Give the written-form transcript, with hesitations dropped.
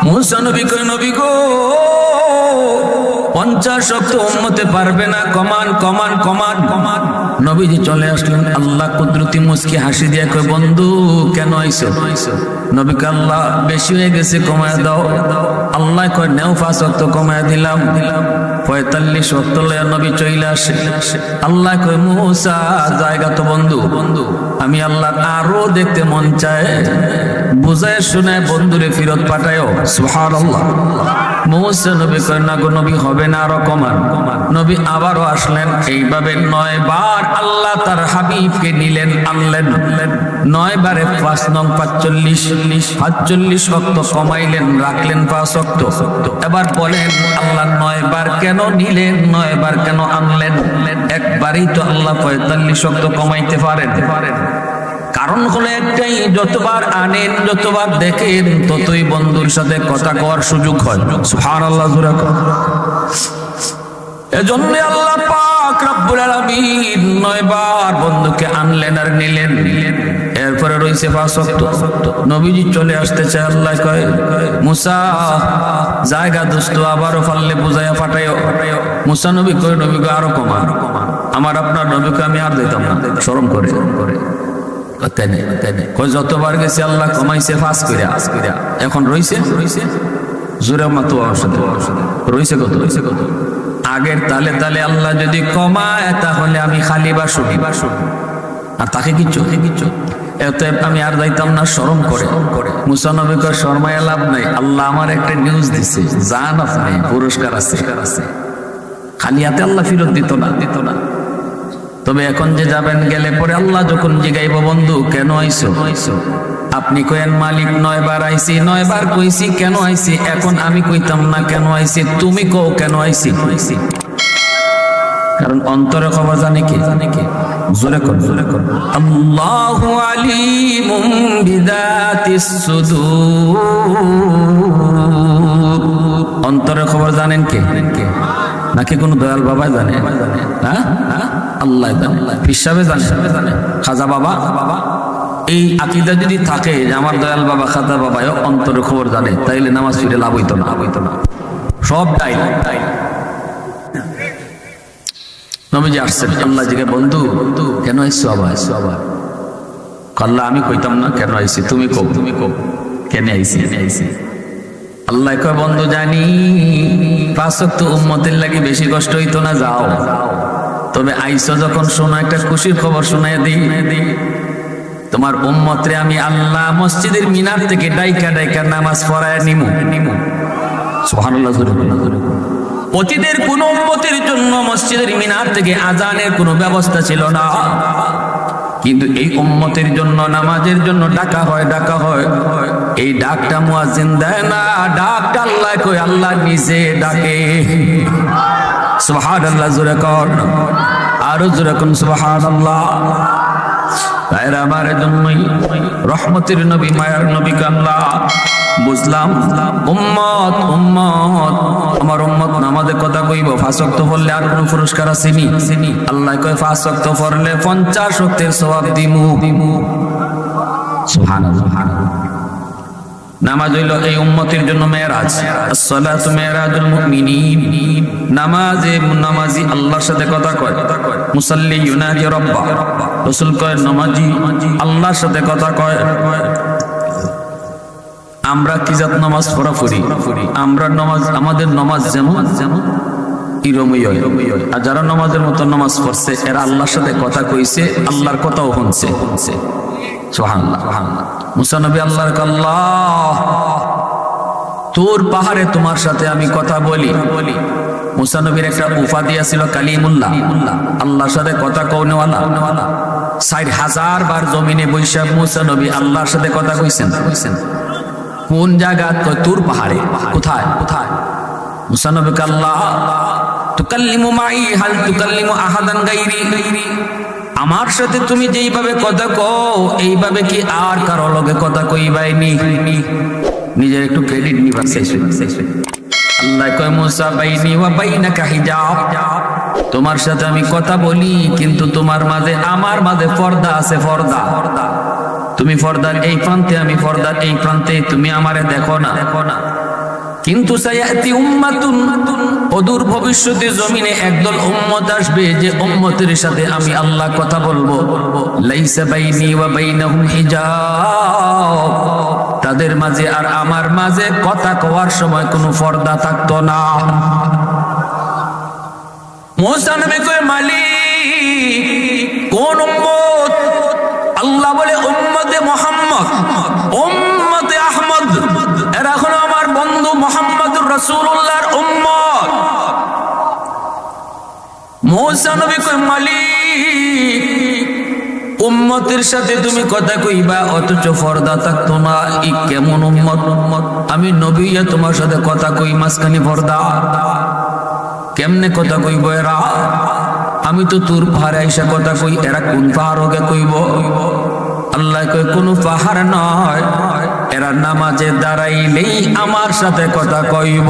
মুসা নবী কয়, নবী গো 50 শক্ত উম্মতে পারবে না, কমান কমান কমান কমান। নবীজি চলে আসলেন। আল্লাহ কুদরতি মুস্কি হাসি দিয়ে কয়, বন্ধু কেন আইছো? নবীকে আল্লাহ বেশি হয়ে গেছে, কমায় দাও। আল্লাহ কয়, নেও 5 শক্ত কমায় দিলাম। 45 শক্ত লয়া নবী চলে আসে। আল্লাহ কয়, মুসা জায়গা তো বন্ধু, আমি আল্লাহ আরো দেখতে মন চায়, বুঝায় শোনায় বন্ধুরে ফেরত পাঠায়ও। সুবহানাল্লাহ। মুসা নবী কয়, না গো নবী হবে না, আরো কমান। নবী আবারও আসলেন। এইভাবে 9 বার আল্লাহ তার হাবিবকে নিলেন, আনলেন। 9 বারে 5 নং 45 শক্ত কমাইলেন, রাখলেন 5 শক্ত। এবার বলেন আল্লাহ 9 বার কেন নিলেন, 9 বার কেন আনলেন? একবারই তো আল্লাহ 45 শক্ত কমাইতে পারেন। কারণ হলো একটাই, যতবার আনেন, যতবার দেখেন, ততই বন্ধুর সাথে কথা কওয়ার সুযোগ হয়। সুবহানাল্লাহ। এজন্য আল্লাহ পাক রব্বুল আলামিন 9 বার বন্ধুকে আনলেন আর নিলেন। এরপরে রইছে 5 ওয়াক্ত। নবীজি চলে আসতে চায়। আল্লাহ কয়, মুসা জায়গা দোস্ত, আবারও পারলে বুঝাইয়া ফাটাইও। মুসা নবী কয়, নবী গো আরো কমান। আমার আপনার নবীকে আমি আর দিতাম না, শরম করে। যতবার গেছে আল্লাহ কমাইছে 5 করে। এখন রইছে জোরে মাতো রইছে কত? আগের তালে তালে আল্লাহ যদি কমায়, তাহলে আমি খালি বাসু আর তাকে কিচ্ছু এত আমি আর যাইতাম না, শরম করে। মুসা নবী কয়, শর্মায় লাভ নাই, আল্লাহ আমার একটা নিউজ দিছে, জান আপনি পুরস্কার আছে। খালি হাতে আল্লাহ ফেরত দিত না। তবে এখন যে যাবেন, গেলে পরে আল্লাহ যখন জিগাইব, বন্ধু কেন আইছো? আপনি কয়েন মালিক 9 বার আইছি, 9 বার কইছি কেন আইছি। এখন আমি কইতাম না কেন আইছি, তুমি কও কেন আইছি। কারণ অন্তরে খবর জানে কি? জোরে কর। আল্লাহু আলিমুম বিযাতিস সুদূর। অন্তরে খবর জানেন কে? নাকি কোন দয়াল বাবা জানে? হ্যাঁ, আল্লাহ জানে, হিসাবে জানে, খাজা বাবা। এই আকীদা যদি থাকে যে আমার দয়াল বাবা, খাজা বাবা অন্তরে খবর জানে, তাইলে নামাজ ফিরে লাভ হইতো না। সব ডাইল। নবীজি আসছেন। আল্লাহ জিজ্ঞাসা, বন্ধু কেন আইছো আবার? আল্লাহ আমি কইতাম না কেন আইছি, তুমি কও কেন আইছি। আল্লাহ কয়, বন্ধু জানি 5 ওয়াক্ত উম্মতের লাগি বেশি কষ্ট হইতো না, যাও। তবে আইসো যখন, শোনো একটা খুশির খবর শোনায় দিই। তোমার উম্মতরে আমি আল্লাহ মসজিদের মিনার থেকে ডাইকা নামাজ পড়ায় নিমু। সুবহানাল্লাহ। অতীতের কোন উম্মতের জন্য মসজিদের মিনার থেকে আজানের কোনো ব্যবস্থা ছিল না, কিন্তু এই উম্মতের জন্য নামাজের জন্য ডাকা হয়। এই ডাকটা মুয়াজ্জিন দেয় না, ডাকটা আল্লাহ কই, আল্লাহ নিজে ডাকে। সুবহানাল্লাহ। জোরে কর, আরো জোরে কোন সুবহানাল্লাহ। তাইরা আমার জন্যই রহমতের নবী, মায়ার নবী আল্লাহ বুঝলাম। উম্মত আমার উম্মত নামাজের কথা কইব, 5 ওয়াক্ত পড়লে আর কোন পুরস্কার আসেনি। আল্লাহ কয় 5 ওয়াক্ত পড়লে 50 ওয়াক্তের সওয়াব দিমু। সুবহানাল্লাহ। নামাজ হইল এই উম্মতের জন্য মেরাজ। as-salatu mi'rajul mu'minin। নামাজি আল্লাহর সাথে কথা কয়। মুসাল্লি ইউনাদি রাব্বা। রাসূল কয়, নামাজি আল্লাহর সাথে কথা কয়। আমরা কি জাত নামাজ পড়ি? আমরা নামাজ, আমাদের নামাজ যেমন এরকমই হয়। আর যারা নামাজের মতো নামাজ পড়ছে, এরা আল্লাহর সাথে কথা কইছে, আল্লাহর কথাও শুনছে। সুবহানাল্লাহ। মুসা নবী আল্লাহর আল্লাহ, তোর পাহাড়ে তোমার সাথে আমি কথা বলি। মুসা নবীর একটা উপাধি ছিল কালিমুল্লাহ, আল্লাহর সাথে কথা কওনেওয়ালা। 60,000 বার জমিনে বৈশা মুসা নবী আল্লাহর সাথে কথা কইছেন। কোন জায়গা? তোর পাহাড়ে। কোথায়? মুসা নবী আল্লাহ, তুকাল্লিমু মাই হাল তুকাল্লিমু আহাদান গায়রি। আমার সাথে তুমি যেইভাবে কথা কও, এইভাবে কি আর কারো লগে কথা কইবাইনি? নিজের একটু ক্রেডিট নিবা চাইছে। আল্লাহ কয়, মুসা বাইনি ওয়া বাইনাকা হিজাব। তোমার সাথে আমি কথা বলি, কিন্তু তোমার মাঝে আমার মাঝে পর্দা আছে। পর্দা। তুমি পর্দার এই প্রান্তে, আমি পর্দার এই প্রান্তে, তুমি আমারে দেখো না। কিন্তু সায়াতি উম্মাতুন, অদূর ভবিষ্যতে জমিনে একদল উম্মত আসবে যে উম্মতের সাথে আমি আল্লাহ কথা বলবো, লাইসা বাইনি ওয়া বাইনাহুম হিজাব, তাদের মাঝে আর আমার মাঝে কথা কওয়ার সময় কোনো পর্দা থাকতো না। মুসা নবী কয়, মালিক কোন উম্মত? আল্লাহ বলে উম্মতে মুহাম্মদ, উম্মতে আহমদ, এরা হলো আমার বন্ধু মুহাম্মদুর রাসূলুল্লাহর উম্মত। মুসা নবী কয়, মালিক উম্মতের সাথে তুমি কথা কইবা অথচ পর্দা থাকতো না, এই কেমন উম্মত? আমি নবী তোমার সাথে কথা কই, মাঝখানে পর্দা কেমনে কথা কইব এরা? আমি তো তোর পাহাড়ে আইসা কথা কই, এরা কোন পাহাড়কে কইব? আল্লাহ কয়, কোন পাহাড় নয়, এরা নামাজে দাঁড়াইলেই আমার সাথে কথা কইব।